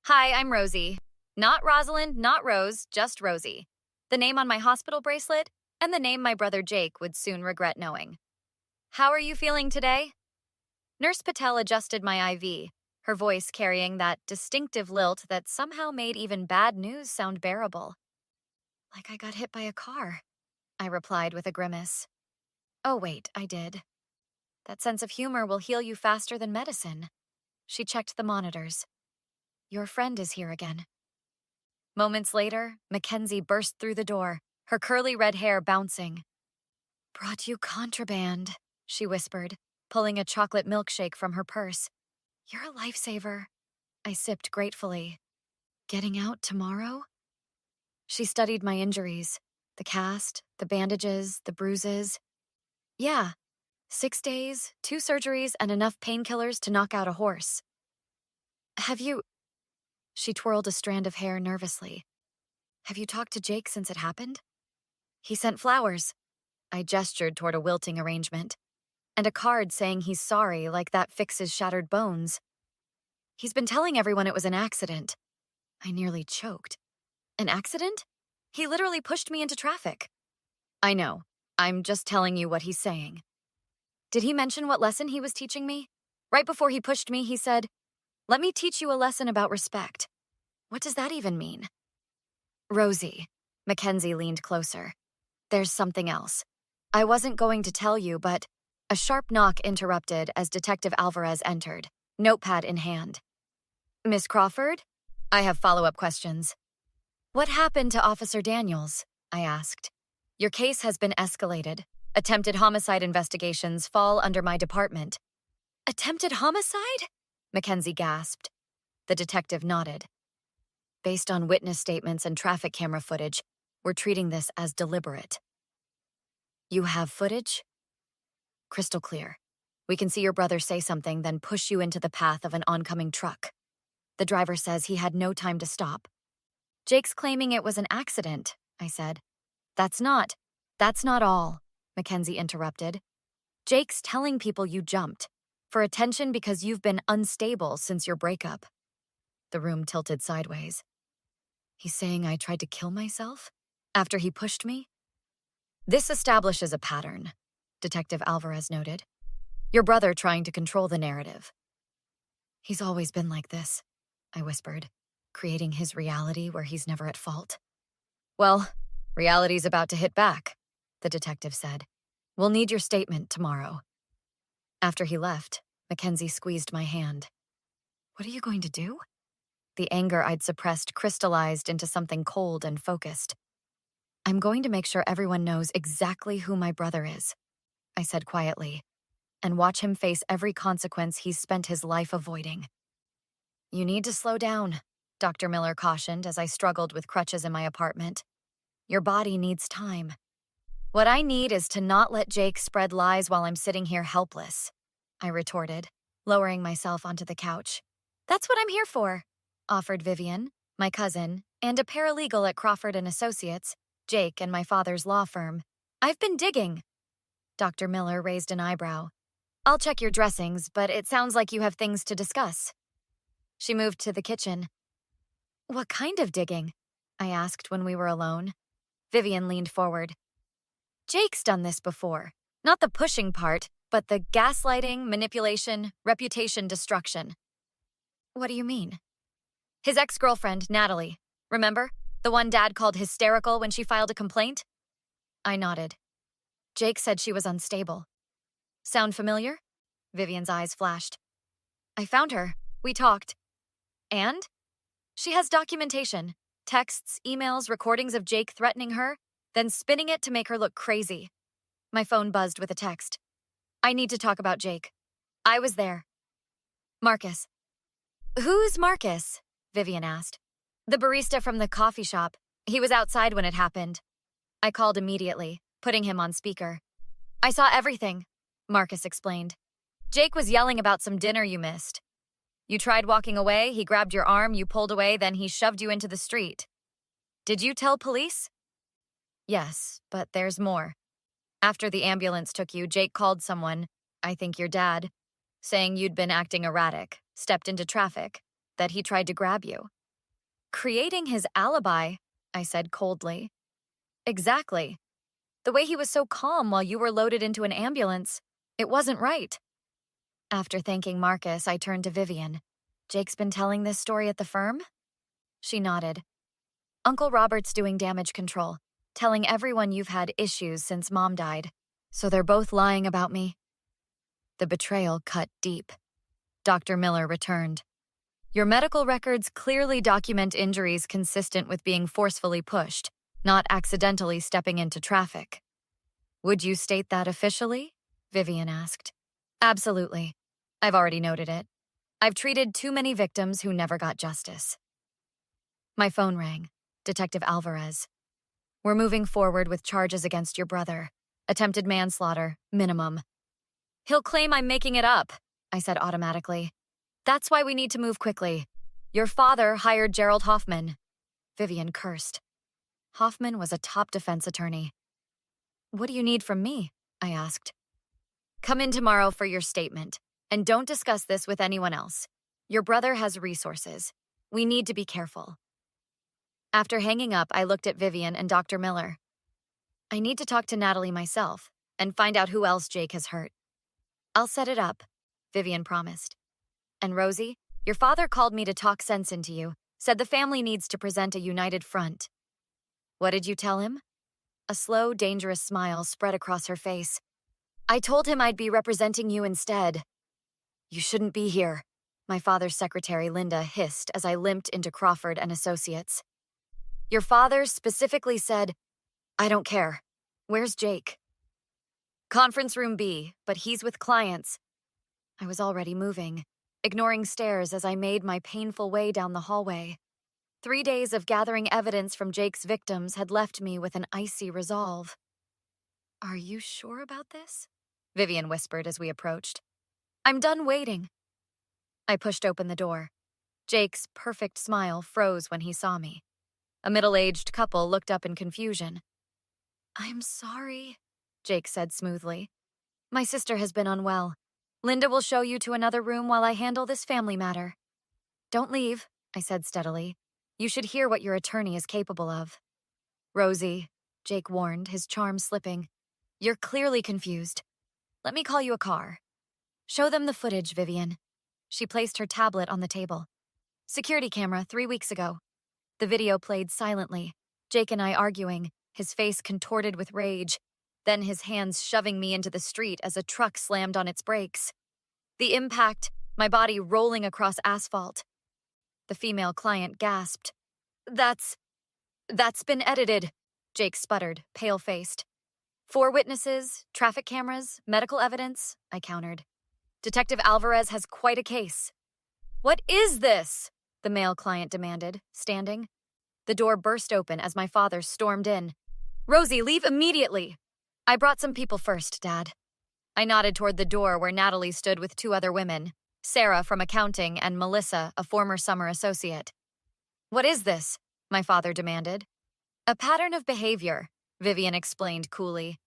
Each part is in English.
Hi, I'm Rosie. Not Rosalind, not Rose, just Rosie. The name on my hospital bracelet, and the name my brother Jake would soon regret knowing. How are you feeling today? Nurse Patel adjusted my IV, her voice carrying that distinctive lilt that somehow made even bad news sound bearable. Like I got hit by a car, I replied with a grimace. Oh, wait, I did. That sense of humor will heal you faster than medicine. She checked the monitors. Your friend is here again. Moments later, Mackenzie burst through the door, her curly red hair bouncing. Brought you contraband, she whispered, pulling a chocolate milkshake from her purse. You're a lifesaver. I sipped gratefully. Getting out tomorrow? She studied my injuries, the cast, the bandages, the bruises. Yeah, 6 days, 2 surgeries, and enough painkillers to knock out a horse. Have you... She twirled a strand of hair nervously. Have you talked to Jake since it happened? He sent flowers. I gestured toward a wilting arrangement. And a card saying he's sorry, like that fixes shattered bones. He's been telling everyone it was an accident. I nearly choked. An accident? He literally pushed me into traffic. I know. I'm just telling you what he's saying. Did he mention what lesson he was teaching me? Right before he pushed me, he said, "Let me teach you a lesson about respect." What does that even mean? Rosie. Mackenzie leaned closer. There's something else. I wasn't going to tell you, but... A sharp knock interrupted as Detective Alvarez entered, notepad in hand. Miss Crawford? I have follow-up questions. What happened to Officer Daniels? I asked. Your case has been escalated. Attempted homicide investigations fall under my department. Attempted homicide? Mackenzie gasped. The detective nodded. Based on witness statements and traffic camera footage, we're treating this as deliberate. You have footage? Crystal clear. We can see your brother say something, then push you into the path of an oncoming truck. The driver says he had no time to stop. Jake's claiming it was an accident, I said. That's not all, Mackenzie interrupted. Jake's telling people you jumped, for attention because you've been unstable since your breakup. The room tilted sideways. He's saying I tried to kill myself? After he pushed me? This establishes a pattern, Detective Alvarez noted. Your brother trying to control the narrative. He's always been like this, I whispered, creating his reality where he's never at fault. Well, reality's about to hit back, the detective said. We'll need your statement tomorrow. After he left, Mackenzie squeezed my hand. What are you going to do? The anger I'd suppressed crystallized into something cold and focused. I'm going to make sure everyone knows exactly who my brother is, I said quietly, and watch him face every consequence he's spent his life avoiding. You need to slow down, Dr. Miller cautioned as I struggled with crutches in my apartment. Your body needs time. What I need is to not let Jake spread lies while I'm sitting here helpless, I retorted, lowering myself onto the couch. That's what I'm here for, offered Vivian, my cousin, and a paralegal at Crawford & Associates, Jake and my father's law firm. I've been digging. Dr. Miller raised an eyebrow. I'll check your dressings, but it sounds like you have things to discuss. She moved to the kitchen. What kind of digging? I asked when we were alone. Vivian leaned forward. Jake's done this before. Not the pushing part, but the gaslighting, manipulation, reputation destruction. What do you mean? His ex-girlfriend, Natalie. Remember? The one Dad called hysterical when she filed a complaint? I nodded. Jake said she was unstable. Sound familiar? Vivian's eyes flashed. I found her. We talked. And? She has documentation. Texts, emails, recordings of Jake threatening her, then spinning it to make her look crazy. My phone buzzed with a text. I need to talk about Jake. I was there. Marcus. Who's Marcus? Vivian asked. The barista from the coffee shop. He was outside when it happened. I called immediately, putting him on speaker. I saw everything, Marcus explained. Jake was yelling about some dinner you missed. You tried walking away, he grabbed your arm, you pulled away, then he shoved you into the street. Did you tell police? Yes, but there's more. After the ambulance took you, Jake called someone, I think your dad, saying you'd been acting erratic, stepped into traffic. that he tried to grab you. Creating his alibi, I said coldly. Exactly. The way he was so calm while you were loaded into an ambulance, it wasn't right. After thanking Marcus, I turned to Vivian. Jake's been telling this story at the firm? She nodded. Uncle Robert's doing damage control, telling everyone you've had issues since Mom died. So they're both lying about me. The betrayal cut deep. Dr. Miller returned. Your medical records clearly document injuries consistent with being forcefully pushed, not accidentally stepping into traffic. Would you state that officially? Vivian asked. Absolutely. I've already noted it. I've treated too many victims who never got justice. My phone rang. Detective Alvarez. We're moving forward with charges against your brother. Attempted manslaughter, minimum. He'll claim I'm making it up, I said automatically. That's why we need to move quickly. Your father hired Gerald Hoffman. Vivian cursed. Hoffman was a top defense attorney. What do you need from me? I asked. Come in tomorrow for your statement, and don't discuss this with anyone else. Your brother has resources. We need to be careful. After hanging up, I looked at Vivian and Dr. Miller. I need to talk to Natalie myself and find out who else Jake has hurt. I'll set it up, Vivian promised. And Rosie, your father called me to talk sense into you, said the family needs to present a united front. What did you tell him? A slow, dangerous smile spread across her face. I told him I'd be representing you instead. You shouldn't be here, my father's secretary Linda hissed as I limped into Crawford and Associates. Your father specifically said, I don't care. Where's Jake? Conference room B, but he's with clients. I was already moving, ignoring stares as I made my painful way down the hallway. 3 days of gathering evidence from Jake's victims had left me with an icy resolve. Are you sure about this? Vivian whispered as we approached. I'm done waiting. I pushed open the door. Jake's perfect smile froze when he saw me. A middle-aged couple looked up in confusion. I'm sorry, Jake said smoothly. My sister has been unwell. Linda will show you to another room while I handle this family matter. Don't leave, I said steadily. You should hear what your attorney is capable of. Rosie, Jake warned, his charm slipping. You're clearly confused. Let me call you a car. Show them the footage, Vivian. She placed her tablet on the table. Security camera 3 weeks ago. The video played silently, Jake and I arguing, his face contorted with rage, then his hands shoving me into the street as a truck slammed on its brakes. The impact, my body rolling across asphalt. The female client gasped. That's been edited, Jake sputtered, pale-faced. 4 witnesses, traffic cameras, medical evidence, I countered. Detective Alvarez has quite a case. What is this? The male client demanded, standing. The door burst open as my father stormed in. Rosie, leave immediately. I brought some people first, Dad. I nodded toward the door where Natalie stood with 2 other women, Sarah from accounting and Melissa, a former summer associate. What is this? My father demanded. A pattern of behavior, Vivian explained coolly.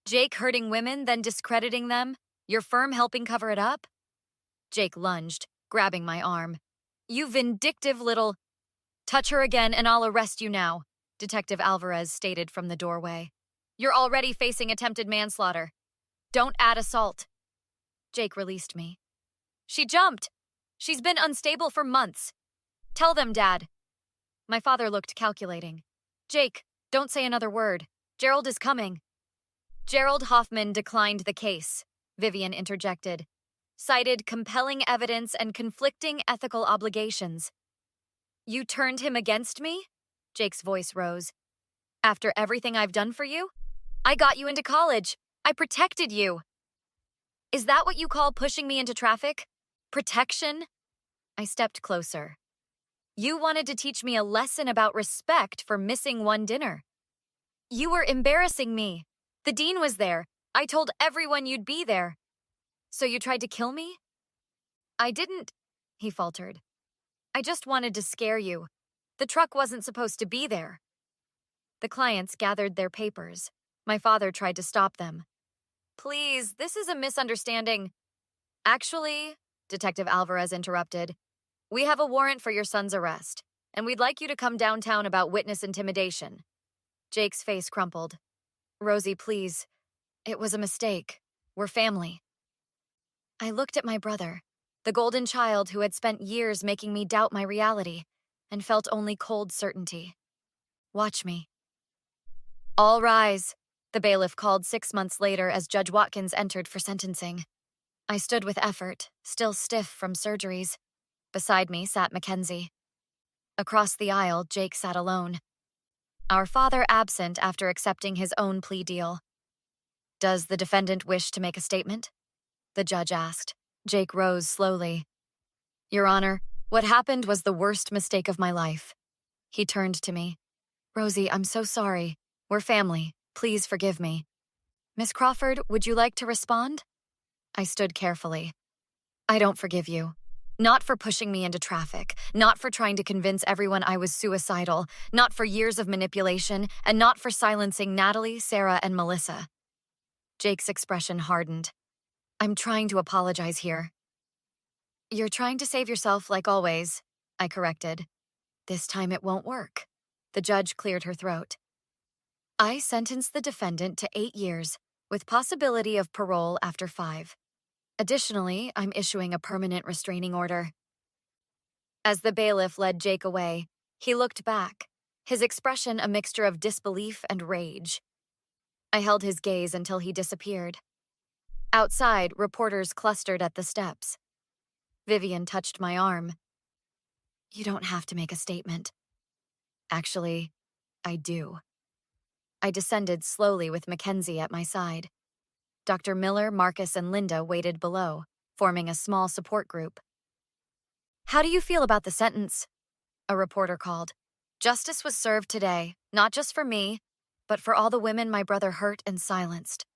Jake hurting women, then discrediting them, your firm helping cover it up? Jake lunged, grabbing my arm. You vindictive little... Touch her again and I'll arrest you now, Detective Alvarez stated from the doorway. You're already facing attempted manslaughter. Don't add assault. Jake released me. She jumped. She's been unstable for months. Tell them, Dad. My father looked calculating. Jake, don't say another word. Gerald is coming. Gerald Hoffman declined the case, Vivian interjected. Cited compelling evidence and conflicting ethical obligations. You turned him against me? Jake's voice rose. After everything I've done for you? I got you into college. I protected you. Is that what you call pushing me into traffic? Protection? I stepped closer. You wanted to teach me a lesson about respect for missing one dinner. You were embarrassing me. The dean was there. I told everyone you'd be there. So you tried to kill me? I didn't, he faltered. I just wanted to scare you. The truck wasn't supposed to be there. The clients gathered their papers. My father tried to stop them. Please, this is a misunderstanding. Actually, Detective Alvarez interrupted, We have a warrant for your son's arrest, and we'd like you to come downtown about witness intimidation. Jake's face crumpled. Rosie, please. It was a mistake. We're family. I looked at my brother, the golden child who had spent years making me doubt my reality, and felt only cold certainty. Watch me. All rise, the bailiff called 6 months later as Judge Watkins entered for sentencing. I stood with effort, still stiff from surgeries. Beside me sat Mackenzie. Across the aisle, Jake sat alone. Our father absent after accepting his own plea deal. Does the defendant wish to make a statement? The judge asked. Jake rose slowly. Your Honor, what happened was the worst mistake of my life. He turned to me. Rosie, I'm so sorry. We're family. Please forgive me. Miss Crawford, would you like to respond? I stood carefully. I don't forgive you. Not for pushing me into traffic, not for trying to convince everyone I was suicidal, not for years of manipulation, and not for silencing Natalie, Sarah, and Melissa. Jake's expression hardened. I'm trying to apologize here. You're trying to save yourself like always, I corrected. This time it won't work. The judge cleared her throat. I sentenced the defendant to 8 years, with possibility of parole after 5. Additionally, I'm issuing a permanent restraining order. As the bailiff led Jake away, he looked back, his expression a mixture of disbelief and rage. I held his gaze until he disappeared. Outside, reporters clustered at the steps. Vivian touched my arm. You don't have to make a statement. Actually, I do. I descended slowly with Mackenzie at my side. Dr. Miller, Marcus, and Linda waited below, forming a small support group. How do you feel about the sentence? A reporter called. Justice was served today, not just for me, but for all the women my brother hurt and silenced.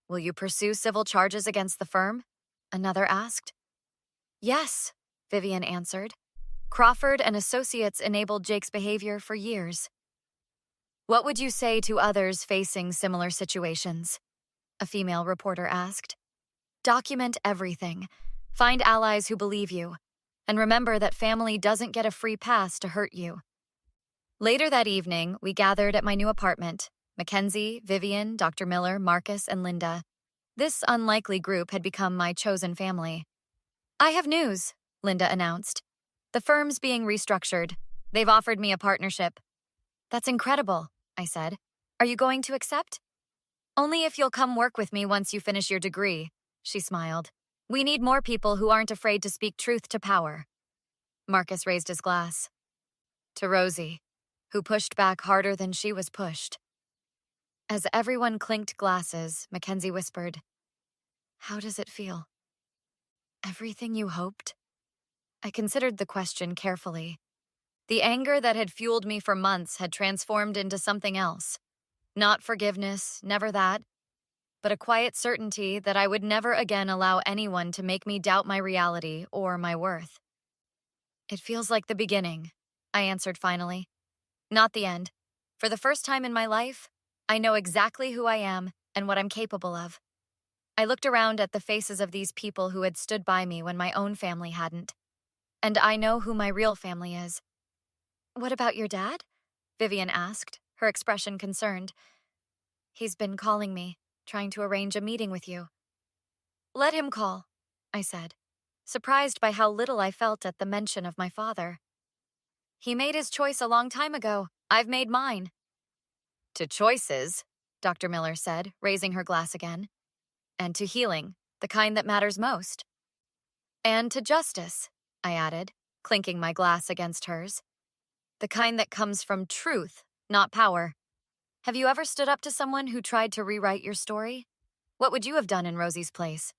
Will you pursue civil charges against the firm? Another asked. Yes, Vivian answered. Crawford and Associates enabled Jake's behavior for years. What would you say to others facing similar situations? A female reporter asked. Document everything. Find allies who believe you. And remember that family doesn't get a free pass to hurt you. Later that evening, we gathered at my new apartment. Mackenzie, Vivian, Dr. Miller, Marcus, and Linda. This unlikely group had become my chosen family. I have news, Linda announced. The firm's being restructured. They've offered me a partnership. That's incredible, I said. Are you going to accept? Only if you'll come work with me once you finish your degree, she smiled. We need more people who aren't afraid to speak truth to power. Marcus raised his glass. To Rosie, who pushed back harder than she was pushed. As everyone clinked glasses, Mackenzie whispered, How does it feel? Everything you hoped? I considered the question carefully. The anger that had fueled me for months had transformed into something else. Not forgiveness, never that, but a quiet certainty that I would never again allow anyone to make me doubt my reality or my worth. It feels like the beginning, I answered finally. Not the end. For the first time in my life, I know exactly who I am and what I'm capable of. I looked around at the faces of these people who had stood by me when my own family hadn't. And I know who my real family is. What about your dad? Vivian asked, her expression concerned. He's been calling me, trying to arrange a meeting with you. Let him call, I said, surprised by how little I felt at the mention of my father. He made his choice a long time ago. I've made mine. To choices, Dr. Miller said, raising her glass again. And to healing, the kind that matters most. And to justice, I added, clinking my glass against hers. The kind that comes from truth, not power. Have you ever stood up to someone who tried to rewrite your story? What would you have done in Rosie's place?